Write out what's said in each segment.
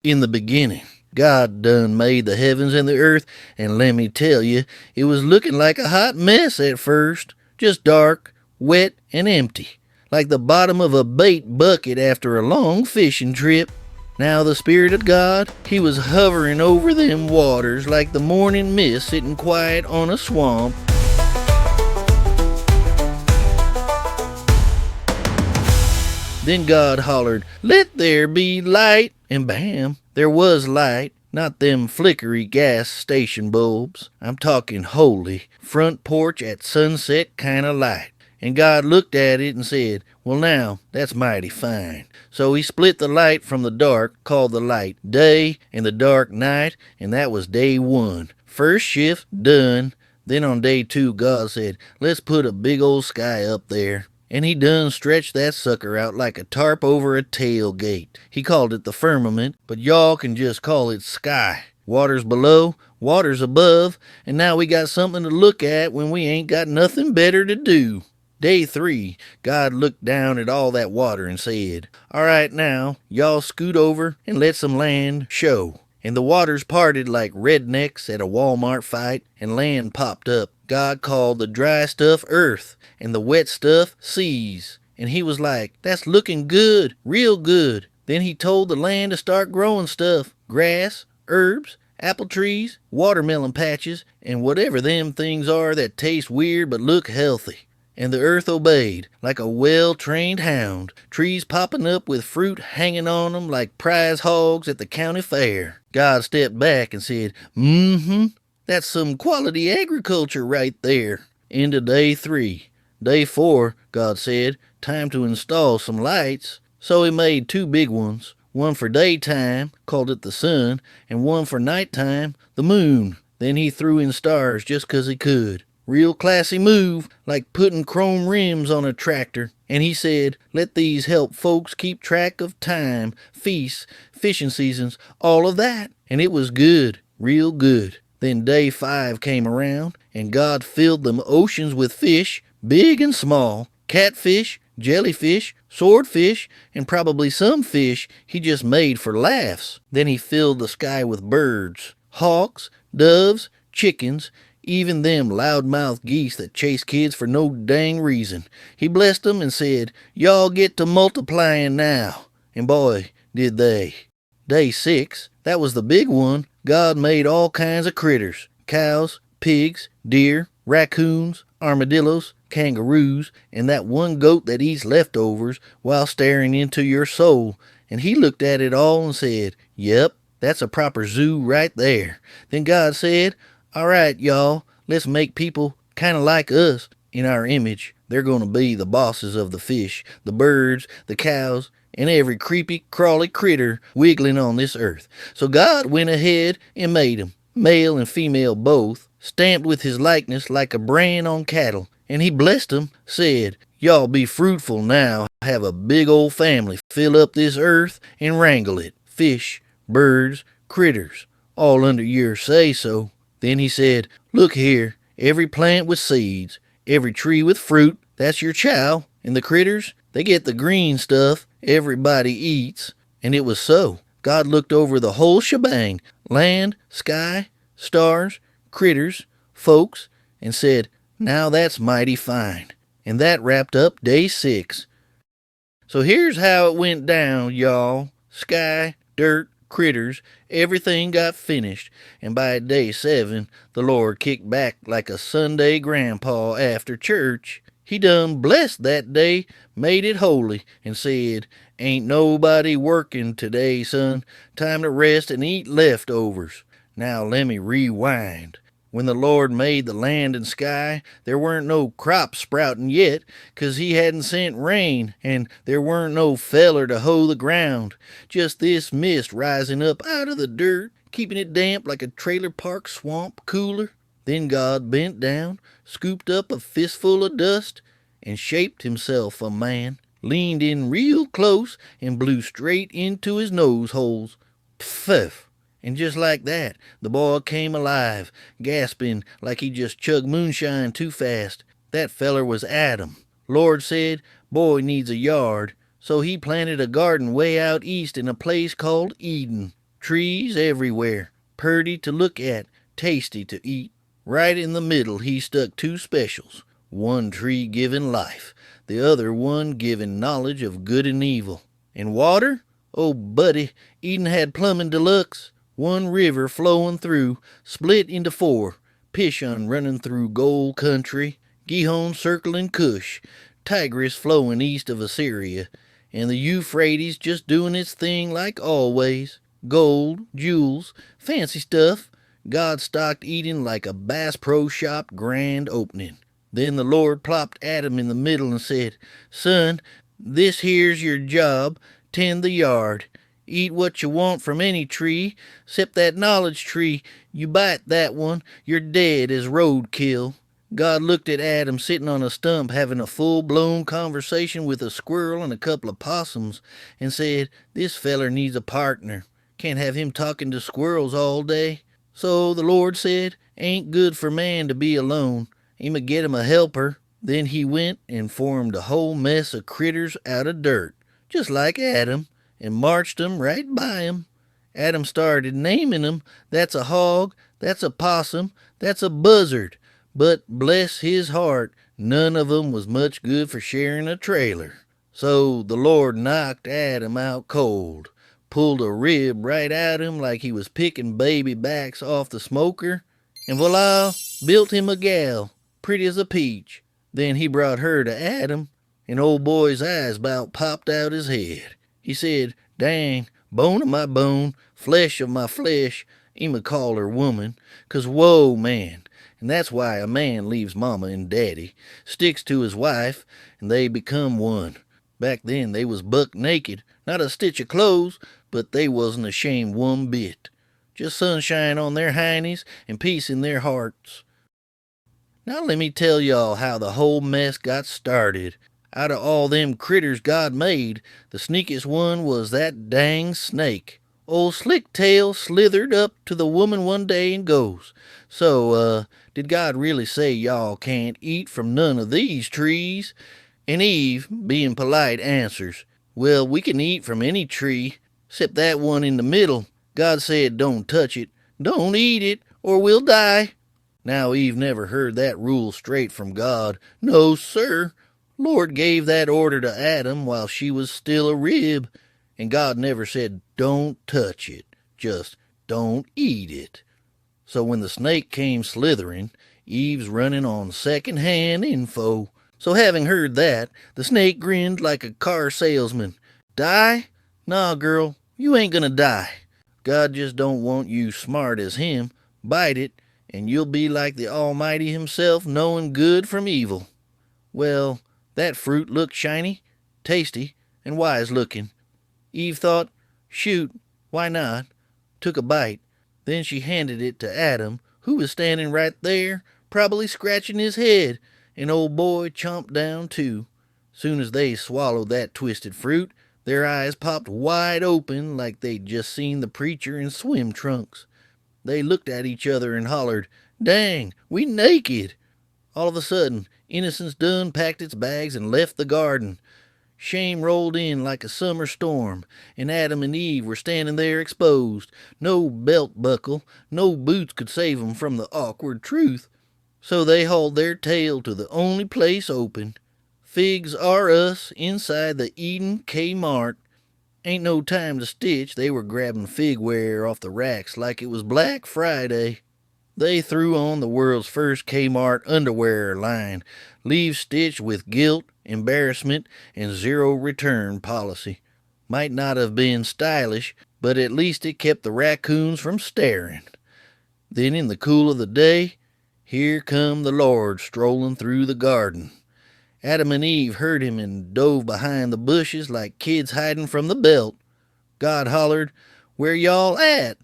In the beginning, God done made the heavens and the earth, and let me tell you, it was looking like a hot mess at first. Just dark, wet, and empty, like the bottom of a bait bucket after a long fishing trip. Now the Spirit of God, He was hovering over them waters like the morning mist sitting quiet on a swamp. Then God hollered, "Let there be light," and bam, there was light. Not them flickery gas station bulbs. I'm talking holy, front porch at sunset kind of light. And God looked at it and said, "Well now, that's mighty fine." So He split the light from the dark, called the light day and the dark night, and that was day one. First shift done. Then on day two, God said, "Let's put a big old sky up there." And He done stretched that sucker out like a tarp over a tailgate. He called it the firmament, but y'all can just call it sky. Water's below, water's above, and now we got something to look at when we ain't got nothing better to do. Day 3, God looked down at all that water and said, "All right now, y'all scoot over and let some land show." And the waters parted like rednecks at a Walmart fight, and land popped up. God called the dry stuff earth, and the wet stuff seas. And He was like, "That's looking good, real good." Then He told the land to start growing stuff. Grass, herbs, apple trees, watermelon patches, and whatever them things are that taste weird but look healthy. And the earth obeyed, like a well-trained hound, trees popping up with fruit hanging on them like prize hogs at the county fair. God stepped back and said, that's some quality agriculture right there." Into day 3. Day 4, God said, "Time to install some lights." So He made 2 big ones, one for daytime, called it the sun, and one for nighttime, the moon. Then He threw in stars just 'cause He could. Real classy move, like putting chrome rims on a tractor. And He said, "Let these help folks keep track of time, feasts, fishing seasons, all of that." And it was good, real good. Then day 5 came around, and God filled them oceans with fish, big and small, catfish, jellyfish, swordfish, and probably some fish He just made for laughs. Then He filled the sky with birds, hawks, doves, chickens, even them loudmouth geese that chase kids for no dang reason. He blessed them and said, "Y'all get to multiplying now." And boy, did they. Day 6, that was the big one. God made all kinds of critters. Cows, pigs, deer, raccoons, armadillos, kangaroos, and that one goat that eats leftovers while staring into your soul. And He looked at it all and said, "Yep, that's a proper zoo right there." Then God said, "All right, y'all, let's make people kind of like us in our image. They're going to be the bosses of the fish, the birds, the cows, and every creepy, crawly critter wiggling on this earth." So God went ahead and made 'em, male and female both, stamped with His likeness like a brand on cattle. And He blessed 'em, said, "Y'all be fruitful now, have a big old family, fill up this earth and wrangle it. Fish, birds, critters, all under your say-so." Then He said, "Look here, every plant with seeds, every tree with fruit, that's your chow, and the critters, they get the green stuff everybody eats." And it was so. God looked over the whole shebang, land, sky, stars, critters, folks, and said, "Now that's mighty fine." And that wrapped up day 6. So here's how it went down, y'all. Sky, dirt, critters, everything got finished, and by day 7, the Lord kicked back like a Sunday grandpa after church. He done blessed that day, made it holy, and said, "Ain't nobody working today, son. Time to rest and eat leftovers." Now let me rewind. When the Lord made the land and sky, there weren't no crops sprouting yet, 'cause He hadn't sent rain, and there weren't no feller to hoe the ground. Just this mist rising up out of the dirt, keeping it damp like a trailer park swamp cooler. Then God bent down, scooped up a fistful of dust, and shaped Himself a man, leaned in real close, and blew straight into his nose holes. Pfff! And just like that, the boy came alive, gasping like he just chugged moonshine too fast. That feller was Adam. Lord said, "Boy needs a yard," so He planted a garden way out east in a place called Eden. trees everywhere, purty to look at, tasty to eat. Right in the middle he stuck two specials, one tree giving life, the other one giving knowledge of good and evil. And water? Oh, buddy, Eden had plumbing deluxe, one river flowing through, split into four, Pishon running through gold country, Gihon circling Cush, Tigris flowing east of Assyria, and the Euphrates just doing its thing like always. Gold, jewels, fancy stuff. God stocked Eden like a Bass Pro Shop grand opening. Then the Lord plopped Adam in the middle and said, "Son, this here's your job. Tend the yard. Eat what you want from any tree, 'cept that knowledge tree. You bite that one, you're dead as roadkill." God looked at Adam sitting on a stump having a full-blown conversation with a squirrel and a couple of possums and said, "This feller needs a partner. Can't have him talking to squirrels all day." So the Lord said, "Ain't good for man to be alone. I'ma get him a helper." Then he went and formed a whole mess of critters out of dirt, just like Adam, and marched 'em right by him. Adam started naming 'em. That's a hog, that's a possum, that's a buzzard. But bless his heart, none of 'em was much good for sharing a trailer. So the Lord knocked Adam out cold, pulled a rib right out of him like he was picking baby backs off the smoker, and voila, built him a gal, pretty as a peach. Then he brought her to Adam, and old boy's eyes about popped out his head. He said, "Dang, bone of my bone, flesh of my flesh," I'ma call her woman, 'cause whoa, man. And that's why a man leaves mama and daddy, sticks to his wife, and they become one. Back then they was buck naked, not a stitch of clothes, but they wasn't ashamed one bit. Just sunshine on their heinies and peace in their hearts. Now let me tell y'all how the whole mess got started. Out of all them critters God made, the sneakiest one was that dang snake. Old Slicktail slithered up to the woman one day and goes, "So, did God really say y'all can't eat from none of these trees?" And Eve, being polite, answers, "Well, we can eat from any tree, 'cept that one in the middle. God said don't touch it. Don't eat it, or we'll die." Now Eve never heard that rule straight from God. No, sir. Lord gave that order to Adam while she was still a rib, and God never said don't touch it, just don't eat it. So when the snake came slithering, Eve's running on second-hand info. So having heard that, the snake grinned like a car salesman. "Die? Nah, girl, you ain't gonna die. God just don't want you smart as him. Bite it, and you'll be like the Almighty himself, knowing good from evil." Well, that fruit looked shiny, tasty, and wise-looking. Eve thought, shoot, why not? Took a bite. Then she handed it to Adam, who was standing right there, probably scratching his head, and old boy chomped down too. Soon as they swallowed that twisted fruit, their eyes popped wide open like they'd just seen the preacher in swim trunks. They looked at each other and hollered, "Dang, we naked!" All of a sudden, innocence done packed its bags and left the garden. Shame rolled in like a summer storm, and Adam and Eve were standing there exposed. No belt buckle, no boots could save 'em from the awkward truth. So they hauled their tail to the only place open. Figs R Us inside the Eden Kmart. Ain't no time to stitch. They were grabbing figware off the racks like it was Black Friday. They threw on the world's first Kmart underwear line, leave stitched with guilt, embarrassment, and zero return policy. Might not have been stylish, but at least it kept the raccoons from staring. Then in the cool of the day, here come the Lord strolling through the garden. Adam and Eve heard him and dove behind the bushes like kids hiding from the belt. God hollered, "Where y'all at?"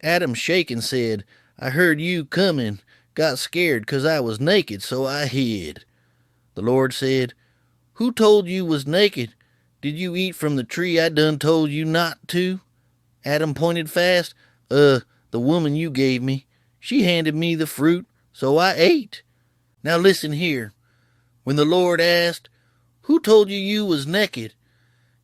Adam shaking said, "I heard you coming. Got scared 'cause I was naked, so I hid." The Lord said, "Who told you was naked? Did you eat from the tree I done told you not to?" Adam pointed fast. The woman you gave me. She handed me the fruit, so I ate." Now listen here. When the Lord asked, "Who told you was naked?"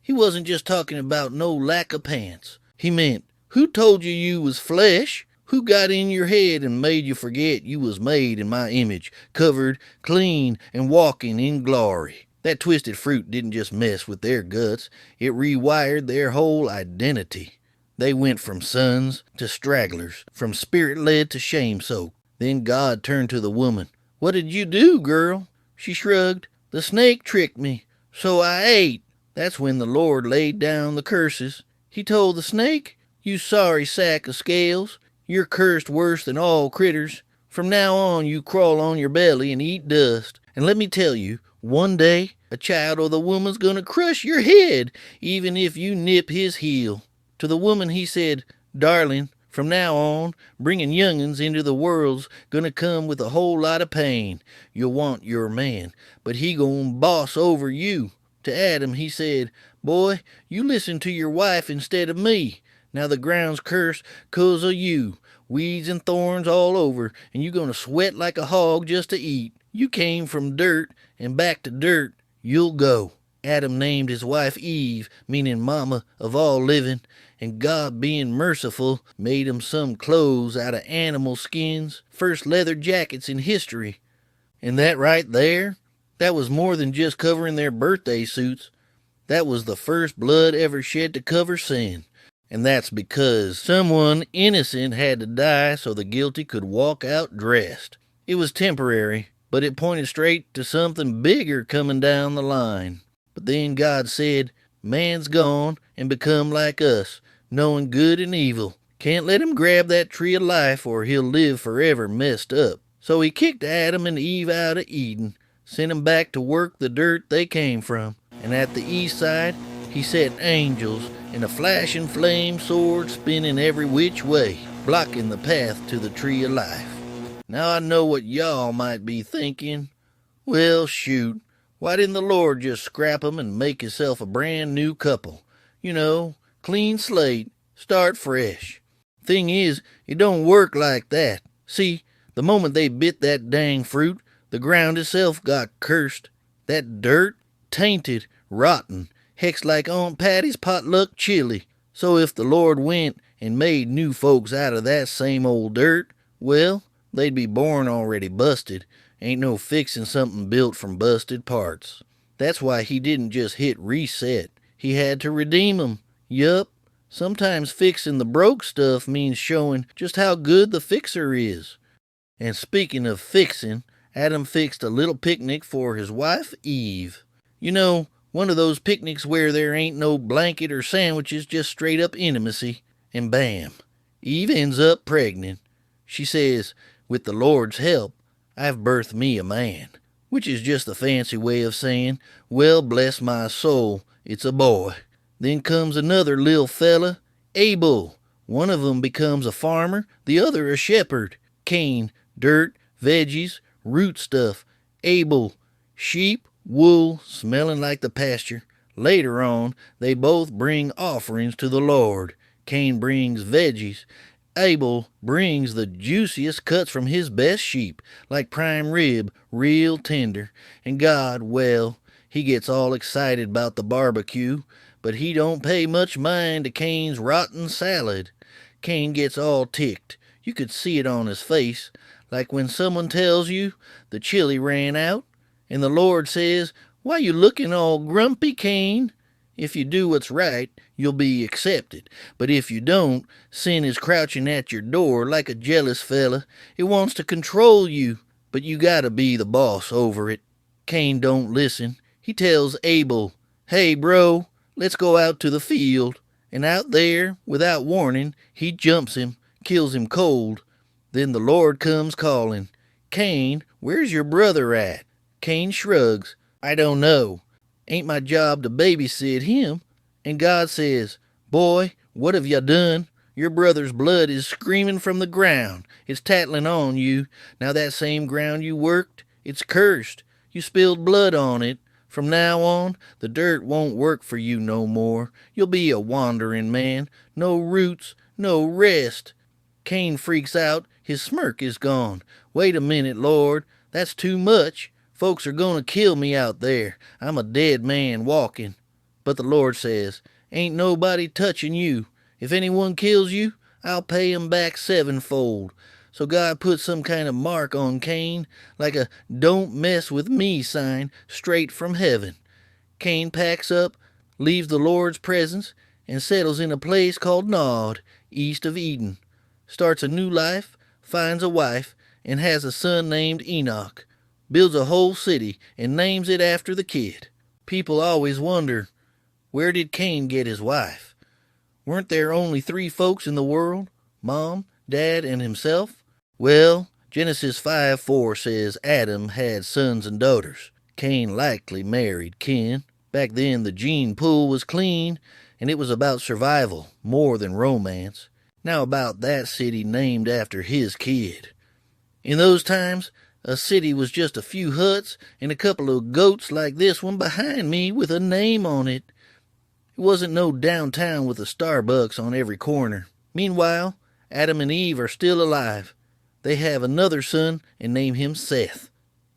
he wasn't just talking about no lack of pants. He meant, Who told you you was flesh? Who got in your head and made you forget you was made in my image, covered, clean, and walking in glory? That twisted fruit didn't just mess with their guts, it rewired their whole identity. They went from sons to stragglers, from spirit-led to shame-soaked. Then God turned to the woman. What did you do, girl? She shrugged. The snake tricked me, so I ate. That's when the Lord laid down the curses. He told the snake, you sorry sack of scales, you're cursed worse than all critters. From now on you crawl on your belly and eat dust. And let me tell you, one day a child of the woman's gonna crush your head, even if you nip his heel. To the woman he said, darling, from now on, bringing young'uns into the world's gonna come with a whole lot of pain. You'll want your man, but he gonna boss over you. To Adam he said, boy, you listen to your wife instead of me. Now the ground's cursed 'cause of you. Weeds and thorns all over, and you gonna sweat like a hog just to eat. You came from dirt, and back to dirt you'll go. Adam named his wife Eve, meaning mama of all living, and God, being merciful, made 'em some clothes out of animal skins, first leather jackets in history. And that right there, that was more than just covering their birthday suits. That was the first blood ever shed to cover sin. And that's because someone innocent had to die so the guilty could walk out dressed. It was temporary, but it pointed straight to something bigger coming down the line. But then God said, man's gone and become like us, knowing good and evil. Can't let him grab that tree of life or he'll live forever messed up. So he kicked Adam and Eve out of Eden, sent 'em back to work the dirt they came from. And at the east side, he set angels and a flashing flame sword spinning every which way, blocking the path to the tree of life. Now I know what y'all might be thinking. Well, shoot. Why didn't the Lord just scrap 'em and make himself a brand new couple? You know, clean slate, start fresh. Thing is, it don't work like that. See, the moment they bit that dang fruit, the ground itself got cursed. That dirt, tainted, rotten, hex like Aunt Patty's potluck chili. So if the Lord went and made new folks out of that same old dirt, well, they'd be born already busted. Ain't no fixing something built from busted parts. That's why he didn't just hit reset. He had to redeem 'em. Yup. Sometimes fixing the broke stuff means showing just how good the fixer is. And speaking of fixing, Adam fixed a little picnic for his wife Eve. You know, one of those picnics where there ain't no blanket or sandwiches, just straight up intimacy. And bam, Eve ends up pregnant. She says, with the Lord's help, I've birthed me a man, which is just a fancy way of saying, well, bless my soul, it's a boy. Then comes another lil fella, Abel. One of 'em becomes a farmer, the other a shepherd. Cain, dirt, veggies, root stuff. Abel, sheep, wool, smelling like the pasture. Later on, they both bring offerings to the Lord. Cain brings veggies. Abel brings the juiciest cuts from his best sheep, like prime rib, real tender. And God, well, he gets all excited about the barbecue, but he don't pay much mind to Cain's rotten salad. Cain gets all ticked. You could see it on his face, like when someone tells you the chili ran out, and the Lord says, why you looking all grumpy, Cain? If you do what's right, you'll be accepted. But if you don't, sin is crouching at your door like a jealous fella. It wants to control you, but you gotta be the boss over it. Cain don't listen. He tells Abel, hey, bro, let's go out to the field. And out there, without warning, he jumps him, kills him cold. Then the Lord comes calling, Cain, where's your brother at? Cain shrugs, I don't know. Ain't my job to babysit him. And God says, boy, what have you done? Your brother's blood is screaming from the ground. It's tattling on you. Now that same ground you worked, it's cursed. You spilled blood on it. From now on, the dirt won't work for you no more. You'll be a wandering man. No roots, no rest. Cain freaks out. His smirk is gone. Wait a minute, Lord. That's too much. Folks are going to kill me out there. I'm a dead man walking. But the Lord says, ain't nobody touching you. If anyone kills you, I'll pay him back sevenfold. So God put some kind of mark on Cain, like a don't mess with me sign straight from heaven. Cain packs up, leaves the Lord's presence, and settles in a place called Nod, east of Eden. Starts a new life, finds a wife, and has a son named Enoch. Builds a whole city and names it after the kid. People always wonder, where did Cain get his wife? Weren't there only 3 folks in the world? Mom, Dad, and himself? Well, Genesis 5:4 says Adam had sons and daughters. Cain likely married Ken. Back then the gene pool was clean, and it was about survival more than romance. Now about that city named after his kid. In those times, a city was just a few huts and a couple of goats like this one behind me with a name on it. It wasn't no downtown with a Starbucks on every corner. Meanwhile, Adam and Eve are still alive. They have another son and name him Seth.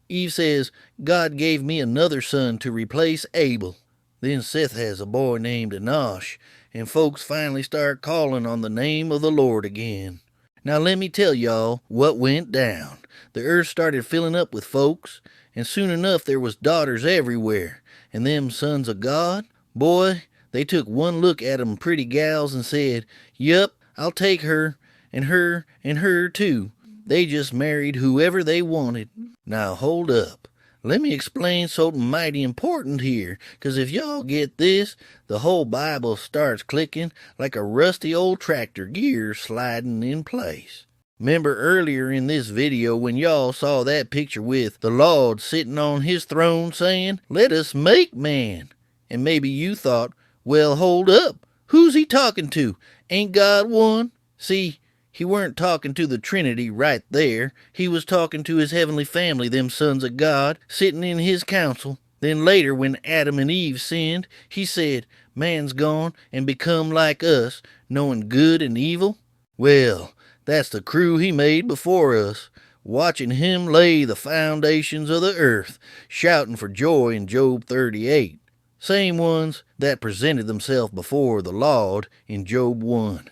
Eve says, God gave me another son to replace Abel. Then Seth has a boy named Enosh, and folks finally start calling on the name of the Lord again. Now let me tell y'all what went down. The earth started filling up with folks, and soon enough there was daughters everywhere. And them sons of God, boy, they took one look at 'em pretty gals and said, yup, I'll take her, and her, and her too. They just married whoever they wanted. Now hold up. Let me explain something mighty important here, 'cause if y'all get this, the whole Bible starts clicking like a rusty old tractor gear sliding in place. Remember earlier in this video when y'all saw that picture with the Lord sitting on his throne saying, let us make man. And maybe you thought, well, hold up. Who's he talking to? Ain't God one? See, he weren't talking to the Trinity right there. He was talking to his heavenly family, them sons of God, sitting in his council. Then later, when Adam and Eve sinned, he said, man's gone and become like us, knowing good and evil. Well, that's the crew he made before us, watching him lay the foundations of the earth, shouting for joy in Job 38. Same ones that presented themselves before the Lord in Job 1.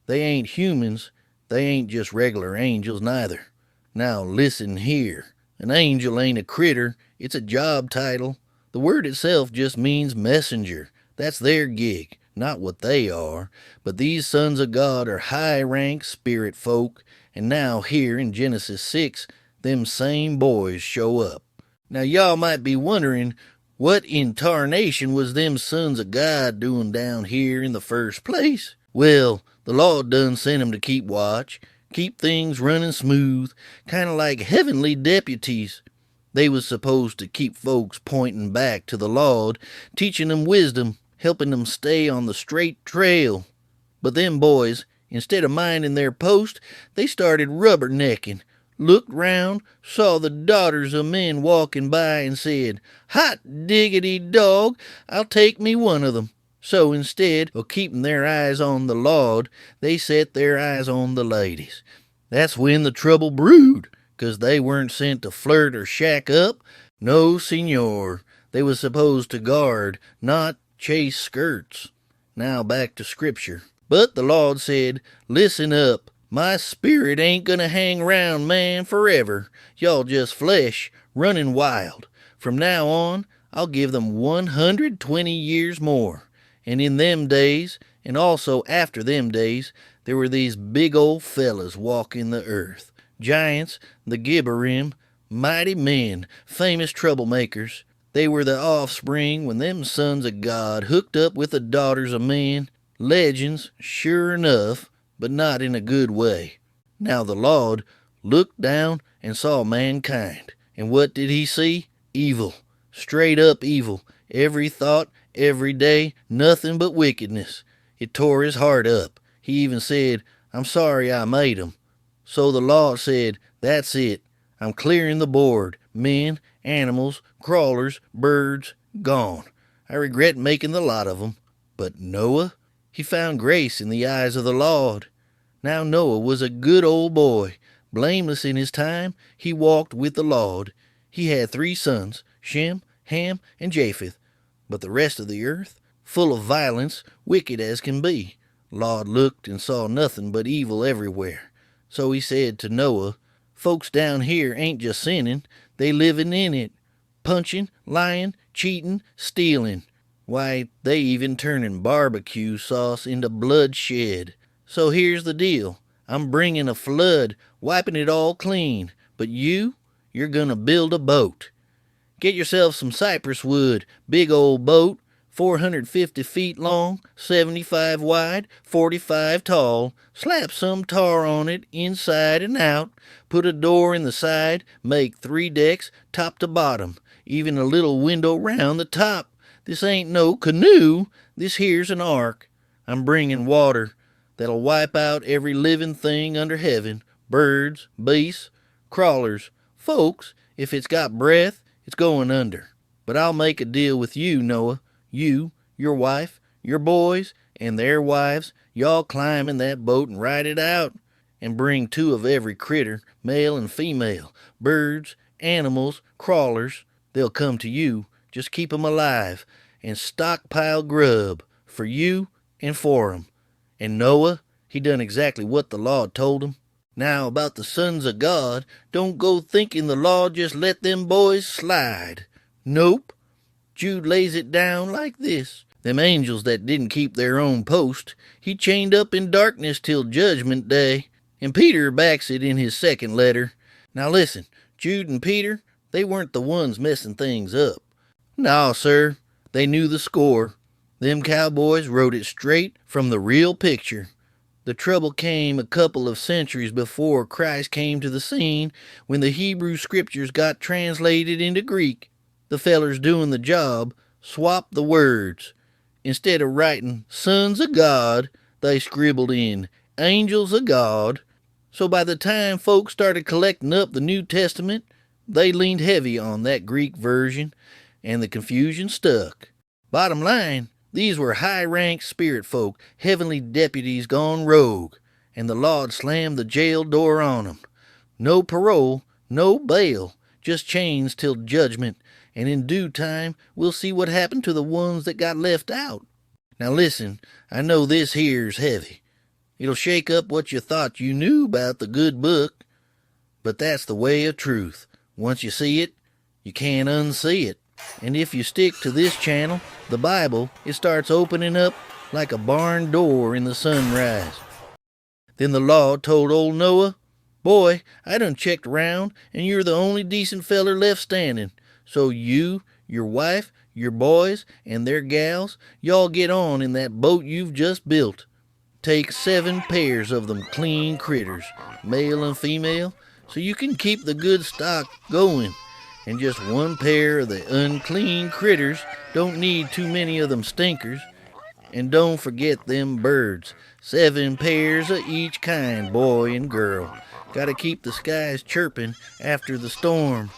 They ain't humans. They ain't just regular angels neither. Now listen here. An angel ain't a critter. It's a job title. The word itself just means messenger. That's their gig, not what they are. But these sons of God are high-rank spirit folk, and now here in Genesis 6, them same boys show up. Now y'all might be wondering, what in tarnation was them sons of God doing down here in the first place? Well, the Lord done sent 'em to keep watch, keep things running smooth, kind of like heavenly deputies. They was supposed to keep folks pointing back to the Lord, teaching 'em wisdom, helping 'em stay on the straight trail. But them boys, instead of minding their post, they started rubbernecking, looked round, saw the daughters of men walking by, and said, hot diggity dog, I'll take me one of them. So instead of keeping their eyes on the Lord, they set their eyes on the ladies. That's when the trouble brewed, 'cause they weren't sent to flirt or shack up. No, senor. They was supposed to guard, not chase skirts. Now back to Scripture. But the Lord said, listen up. My spirit ain't gonna hang round man forever. Y'all just flesh, running wild. From now on, I'll give them 120 years more. And in them days, and also after them days, there were these big old fellas walking the earth. Giants, the Gibberim, mighty men, famous troublemakers. They were the offspring when them sons of God hooked up with the daughters of men. Legends, sure enough, but not in a good way. Now the Lord looked down and saw mankind. And what did he see? Evil. Straight up evil. Every thought, every day, nothing but wickedness. It tore his heart up. He even said, I'm sorry I made 'em. So the Lord said, that's it. I'm clearing the board. Men, animals, crawlers, birds, gone. I regret making the lot of 'em. But Noah, he found grace in the eyes of the Lord. Now Noah was a good old boy. Blameless in his time, he walked with the Lord. He had 3 sons, Shem, Ham, and Japheth. But the rest of the earth, full of violence, wicked as can be. Lot looked and saw nothing but evil everywhere. So he said to Noah, "Folks down here ain't just sinning, they living in it. Punching, lying, cheating, stealing. Why, they even turning barbecue sauce into bloodshed. So here's the deal. I'm bringing a flood, wiping it all clean. But you're gonna build a boat. Get yourself some cypress wood, big old boat, 450 feet long, 75 wide, 45 tall. Slap some tar on it, inside and out. Put a door in the side, make 3 decks, top to bottom. Even a little window round the top. This ain't no canoe, this here's an ark. I'm bringing water that'll wipe out every living thing under heaven. Birds, beasts, crawlers. Folks, if it's got breath, it's going under. But I'll make a deal with you, Noah. You, your wife, your boys, and their wives, y'all climb in that boat and ride it out. And bring 2 of every critter, male and female. Birds, animals, crawlers. They'll come to you. Just keep 'em alive. And stockpile grub for you and for 'em." And Noah, he done exactly what the law told him. Now, about the sons of God, don't go thinking the law just let them boys slide. Nope. Jude lays it down like this. Them angels that didn't keep their own post, he chained up in darkness till judgment day. And Peter backs it in his second letter. Now listen, Jude and Peter, they weren't the ones messing things up. No, sir, they knew the score. Them cowboys wrote it straight from the real picture. The trouble came a couple of centuries before Christ came to the scene, when the Hebrew scriptures got translated into Greek. The fellers doing the job swapped the words. Instead of writing sons of God, they scribbled in angels of God. So by the time folks started collecting up the New Testament, they leaned heavy on that Greek version, and the confusion stuck. Bottom line, these were high-ranked spirit folk, heavenly deputies gone rogue, and the Lord slammed the jail door on 'em. No parole, no bail, just chains till judgment, and in due time we'll see what happened to the ones that got left out. Now listen, I know this here's heavy. It'll shake up what you thought you knew about the good book, but that's the way of truth. Once you see it, you can't unsee it. And if you stick to this channel, the Bible, it starts opening up like a barn door in the sunrise. Then the law told old Noah, "Boy, I done checked around, and you're the only decent feller left standing. So you, your wife, your boys, and their gals, y'all get on in that boat you've just built. Take 7 pairs of them clean critters, male and female, so you can keep the good stock going. And just 1 pair of the unclean critters. Don't need too many of them stinkers. And don't forget them birds. 7 pairs of each kind, boy and girl. Gotta keep the skies chirping after the storm.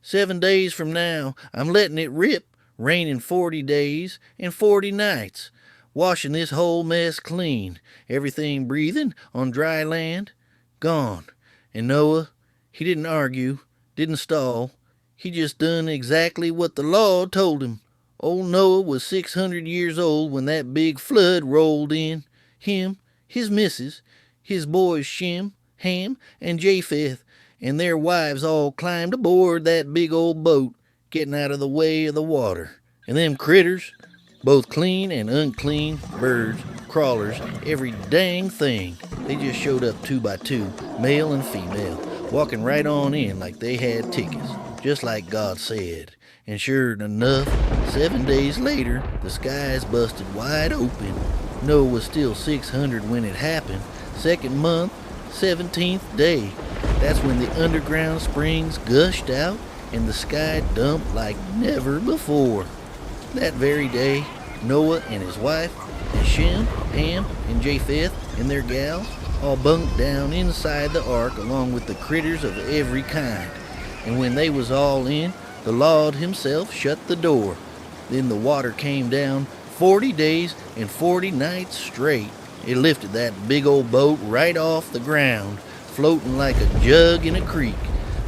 7 days from now, I'm letting it rip, raining 40 days and 40 nights. Washing this whole mess clean. Everything breathing on dry land, gone." And Noah, he didn't argue, didn't stall. He just done exactly what the law told him. Old Noah was 600 years old when that big flood rolled in. Him, his missus, his boys Shem, Ham, and Japheth, and their wives all climbed aboard that big old boat, getting out of the way of the water. And them critters, both clean and unclean, birds, crawlers, every dang thing, they just showed up 2 by 2, male and female, walking right on in like they had tickets, just like God said. And sure enough, 7 days later, the skies busted wide open. Noah was still 600 when it happened. 2nd month, 17th day. That's when the underground springs gushed out and the sky dumped like never before. That very day, Noah and his wife, and Shem, Ham, and Japheth, and their gals, all bunked down inside the ark along with the critters of every kind. And when they was all in, the Lord himself shut the door. Then the water came down 40 days and 40 nights straight. It lifted that big old boat right off the ground, floating like a jug in a creek.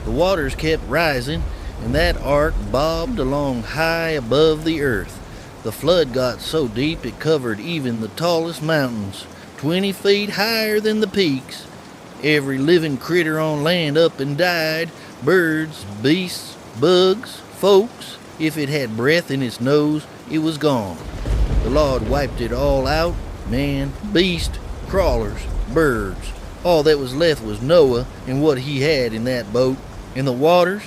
The waters kept rising, and that ark bobbed along high above the earth. The flood got so deep it covered even the tallest mountains. 20 feet higher than the peaks. Every living critter on land up and died, birds, beasts, bugs, folks. If it had breath in its nose, it was gone. The Lord wiped it all out, man, beast, crawlers, birds. All that was left was Noah and what he had in that boat. And the waters,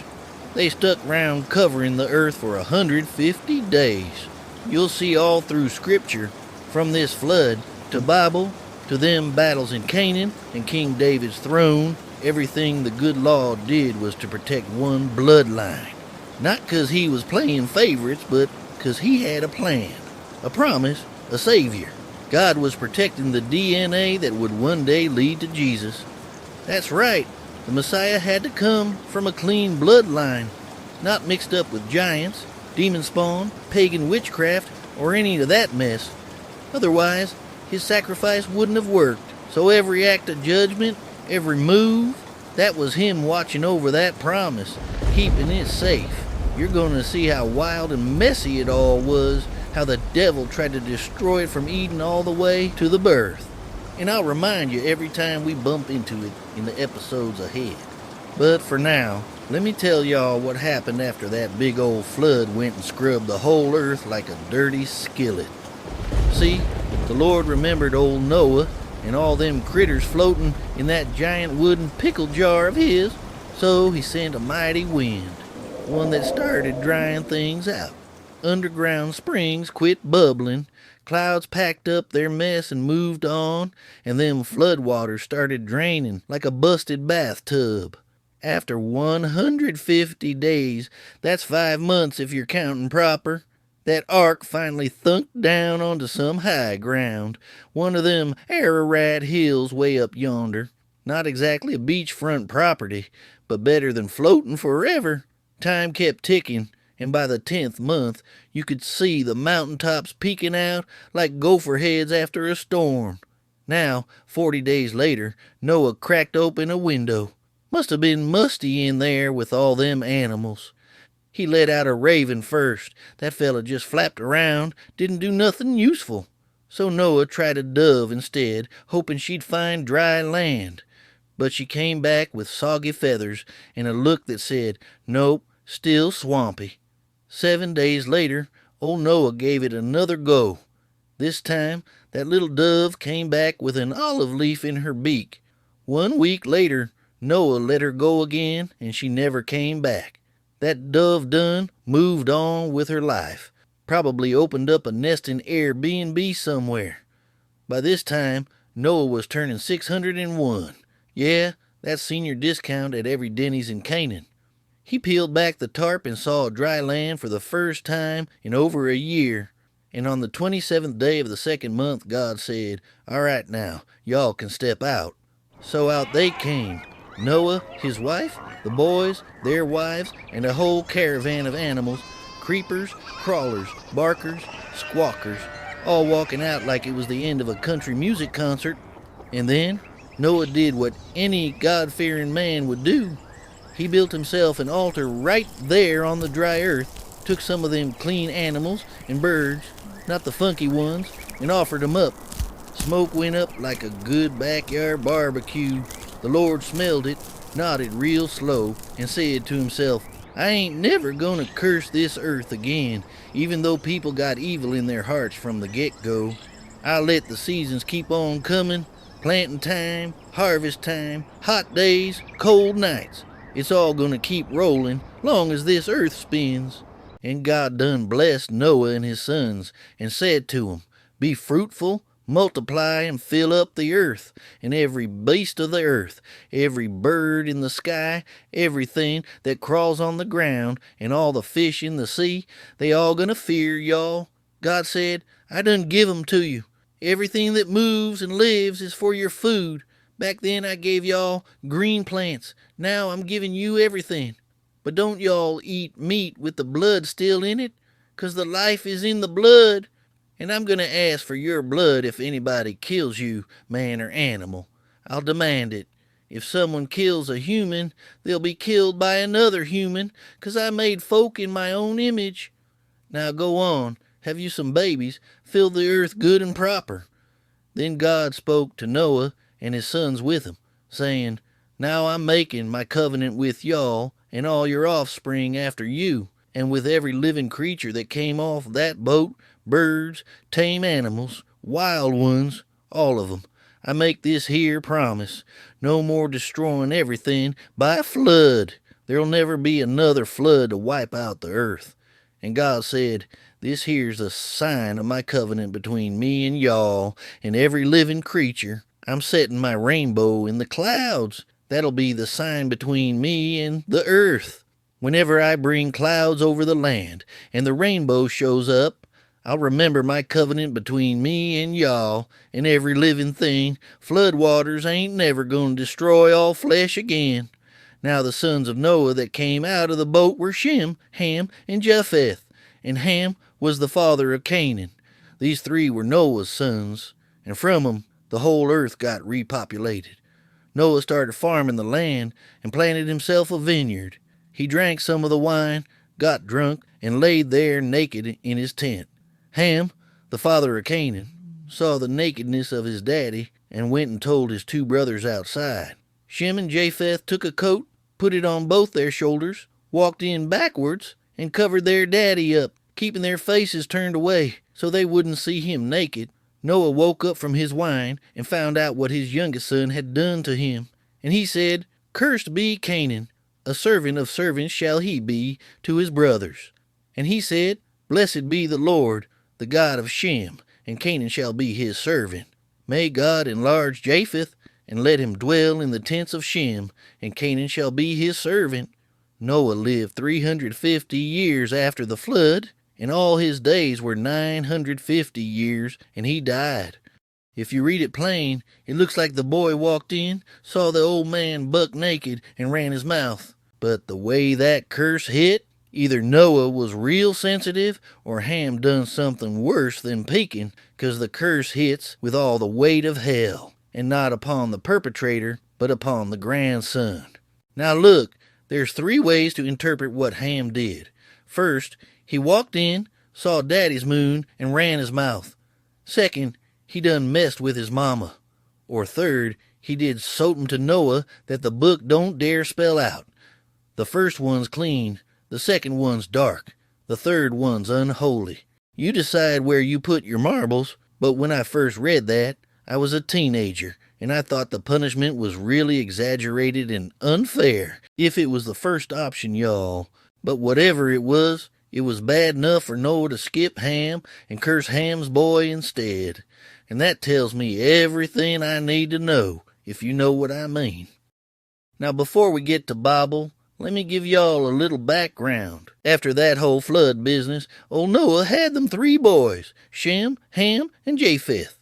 they stuck round covering the earth for 150 days. You'll see all through Scripture, from this flood to Bible, to them battles in Canaan and King David's throne, everything the good Lord did was to protect one bloodline. Not 'cause he was playing favorites, but 'cause he had a plan, a promise, a savior. God was protecting the DNA that would one day lead to Jesus. That's right, the Messiah had to come from a clean bloodline, not mixed up with giants, demon spawn, pagan witchcraft, or any of that mess. Otherwise, his sacrifice wouldn't have worked. So every act of judgment, every move, that was him watching over that promise, keeping it safe. You're going to see how wild and messy it all was, how the devil tried to destroy it from Eden all the way to the birth. And I'll remind you every time we bump into it in the episodes ahead. But for now, let me tell y'all what happened after that big old flood went and scrubbed the whole earth like a dirty skillet. See, the Lord remembered old Noah and all them critters floating in that giant wooden pickle jar of his, so he sent a mighty wind, one that started drying things out. Underground springs quit bubbling, clouds packed up their mess and moved on, and them floodwaters started draining like a busted bathtub. After 150 days, that's 5 months if you're counting proper, that ark finally thunked down onto some high ground, one of them Ararat hills way up yonder. Not exactly a beachfront property, but better than floating forever. Time kept ticking, and by the 10th month, you could see the mountaintops peeking out like gopher heads after a storm. Now, 40 days later, Noah cracked open a window. Must have been musty in there with all them animals. He let out a raven first. That fella just flapped around, didn't do nothing useful. So Noah tried a dove instead, hoping she'd find dry land. But she came back with soggy feathers and a look that said, nope, still swampy. 7 days later, old Noah gave it another go. This time, that little dove came back with an olive leaf in her beak. 1 week later, Noah let her go again, and she never came back. That dove done moved on with her life. Probably opened up a nesting Airbnb somewhere. By this time, Noah was turning 601. Yeah, that's senior discount at every Denny's in Canaan. He peeled back the tarp and saw dry land for the first time in over a year. And on the 27th day of the 2nd month, God said, all right now, y'all can step out. So out they came. Noah, his wife, the boys, their wives, and a whole caravan of animals, creepers, crawlers, barkers, squawkers, all walking out like it was the end of a country music concert. And then Noah did what any God-fearing man would do. He built himself an altar right there on the dry earth, took some of them clean animals and birds, not the funky ones, and offered 'em up. Smoke went up like a good backyard barbecue. The Lord smelled it, nodded real slow, and said to himself, I ain't never gonna curse this earth again, even though people got evil in their hearts from the get-go. I'll let the seasons keep on coming, planting time, harvest time, hot days, cold nights. It's all gonna keep rolling, long as this earth spins. And God done blessed Noah and his sons, and said to 'em, be fruitful, multiply and fill up the earth, and every beast of the earth, every bird in the sky, everything that crawls on the ground, and all the fish in the sea, they all gonna fear y'all. God said, I done give 'em to you. Everything that moves and lives is for your food. Back then I gave y'all green plants. Now I'm giving you everything. But don't y'all eat meat with the blood still in it, 'cause the life is in the blood. And I'm going to ask for your blood if anybody kills you, man or animal. I'll demand it. If someone kills a human, they'll be killed by another human, 'cause I made folk in my own image. Now go on, have you some babies, fill the earth good and proper. Then God spoke to Noah and his sons with him, saying, Now I'm making my covenant with y'all and all your offspring after you, and with every living creature that came off that boat, birds, tame animals, wild ones, all of 'em. I make this here promise, no more destroying everything by a flood. There'll never be another flood to wipe out the earth. And God said, This here's a sign of my covenant between me and y'all and every living creature. I'm setting my rainbow in the clouds. That'll be the sign between me and the earth. Whenever I bring clouds over the land and the rainbow shows up, I'll remember my covenant between me and y'all and every living thing. Flood waters ain't never going to destroy all flesh again. Now the sons of Noah that came out of the boat were Shem, Ham, and Japheth. And Ham was the father of Canaan. These three were Noah's sons, and from 'em the whole earth got repopulated. Noah started farming the land and planted himself a vineyard. He drank some of the wine, got drunk, and laid there naked in his tent. Ham, the father of Canaan, saw the nakedness of his daddy and went and told his two brothers outside. Shem and Japheth took a coat, put it on both their shoulders, walked in backwards, and covered their daddy up, keeping their faces turned away so they wouldn't see him naked. Noah woke up from his wine and found out what his youngest son had done to him. And he said, Cursed be Canaan, a servant of servants shall he be to his brothers. And he said, Blessed be the Lord, the God of Shem, and Canaan shall be his servant. May God enlarge Japheth, and let him dwell in the tents of Shem, and Canaan shall be his servant. Noah lived 350 years after the flood, and all his days were 950 years, and he died. If you read it plain, it looks like the boy walked in, saw the old man buck naked, and ran his mouth. But the way that curse hit, either Noah was real sensitive or Ham done something worse than peeking, 'cause the curse hits with all the weight of hell, and not upon the perpetrator, but upon the grandson. Now look, there's three ways to interpret what Ham did. First, he walked in, saw Daddy's moon, and ran his mouth. Second, he done messed with his mama. Or third, he did somethin' to Noah that the book don't dare spell out. The first one's clean, the second one's dark, the third one's unholy. You decide where you put your marbles, but when I first read that, I was a teenager, and I thought the punishment was really exaggerated and unfair if it was the first option, y'all. But whatever it was bad enough for Noah to skip Ham and curse Ham's boy instead. And that tells me everything I need to know, if you know what I mean. Now before we get to Bible, let me give y'all a little background. After that whole flood business, old Noah had them three boys, Shem, Ham, and Japheth.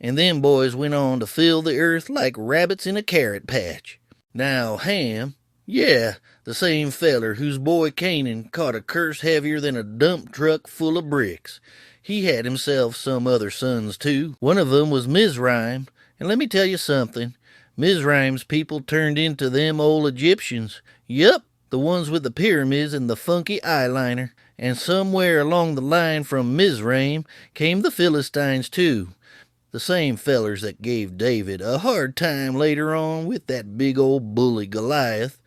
And them boys went on to fill the earth like rabbits in a carrot patch. Now Ham, yeah, the same feller whose boy Canaan caught a curse heavier than a dump truck full of bricks. He had himself some other sons too. One of them was Mizraim, and let me tell you something. Mizraim's people turned into them old Egyptians. Yup, the ones with the pyramids and the funky eyeliner. And somewhere along the line from Mizraim came the Philistines too. The same fellers that gave David a hard time later on with that big old bully Goliath.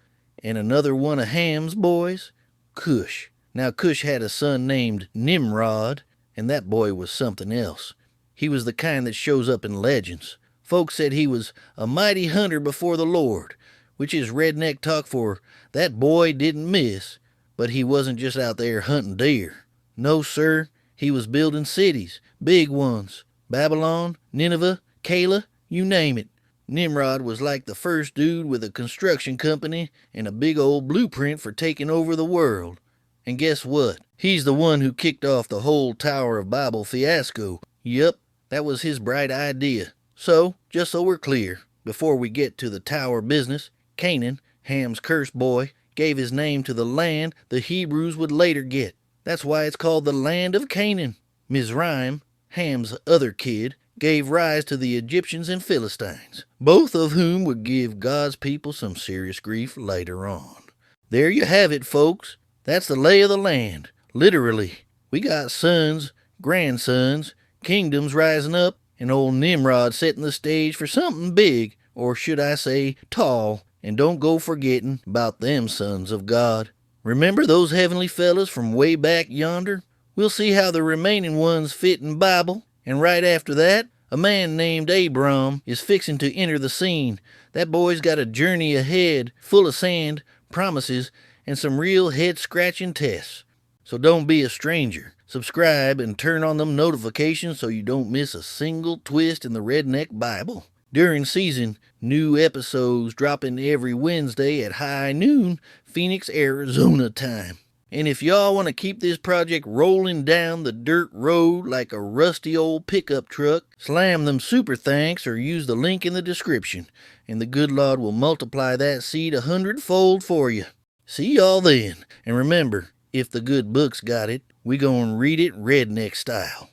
And another one of Ham's boys, Cush. Now Cush had a son named Nimrod, and that boy was something else. He was the kind that shows up in legends. Folks said he was a mighty hunter before the Lord, which is redneck talk for that boy didn't miss, but he wasn't just out there hunting deer. No, sir, he was building cities, big ones. Babylon, Nineveh, Calah, you name it. Nimrod was like the first dude with a construction company and a big old blueprint for taking over the world. And guess what? He's the one who kicked off the whole Tower of Babel fiasco. Yup, that was his bright idea. So, just so we're clear, before we get to the tower business, Canaan, Ham's cursed boy, gave his name to the land the Hebrews would later get. That's why it's called the land of Canaan. Mizraim, Ham's other kid, gave rise to the Egyptians and Philistines, both of whom would give God's people some serious grief later on. There you have it, folks. That's the lay of the land, literally. We got sons, grandsons, kingdoms rising up, and old Nimrod setting the stage for something big, or should I say tall. And don't go forgetting about them sons of God. Remember those heavenly fellas from way back yonder? We'll see how the remaining ones fit in Bible. And right after that, a man named Abram is fixing to enter the scene. That boy's got a journey ahead, full of sand, promises, and some real head-scratching tests. So don't be a stranger. Subscribe and turn on them notifications so you don't miss a single twist in the Redneck Bible. During season, new episodes dropping every Wednesday at high noon, Phoenix, Arizona time. And if y'all want to keep this project rolling down the dirt road like a rusty old pickup truck, slam them super thanks or use the link in the description, and the good Lord will multiply that seed 100-fold for you. See y'all then, and remember, if the good book's got it, we gonna read it redneck style.